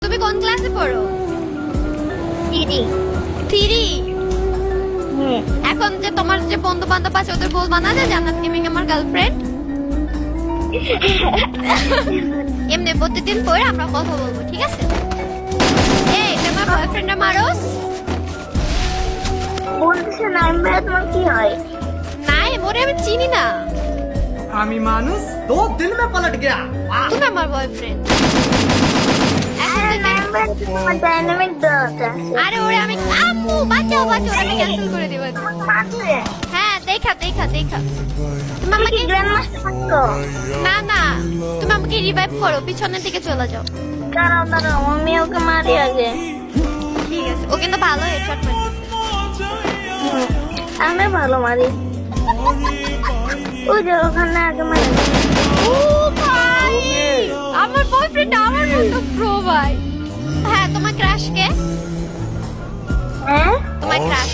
তুমি কোন ক্লাসে পড়ো? দিদি। 3। এখন যে তোমার যে বন্ধু বান্ধব আছে ওদের বলবা না যে জান্নাত গেমিং আমার গার্লফ্রেন্ড? এমনি প্রতিদিন পরে আমরা কথা বলবো, ঠিক আছে? এই তোমার বয়ফ্রেন্ডে মারোস? বলতেছে না তোমার কি হয়? নাই, মোরে আমি চিনি না। আমি মানুষ 2 दिन में पलट गया। তুমি আমার বয়ফ্রেন্ড। তোমার ডাইনামিক দরকার। আরে ওরে আমি আম্মু বাঁচাও বাঁচাও, ওরে আমি ক্যান্সেল করে দিব। মারবে? হ্যাঁ দেখা। তুমি আমাকে গ্র্যান্ড মাস্টার মারতো। না না, তুমি আমাকে রিভাইভ করো, পিছনের দিকে চলে যাও। দাঁড়াও আমি ওকে মারি আগে। ঠিক আছে, ও কিন্তু ভালো হেডশট মারতেছে। আমি ভালো মারি। ওই যে ওখানে আগে মারি। ও ভাই, আমার বয়ফ্রেন্ড আমার মতো প্রো ভাই। হ্যাঁ, তোমার ক্রাশ কে? হ্যাঁ তোমার ক্রাশ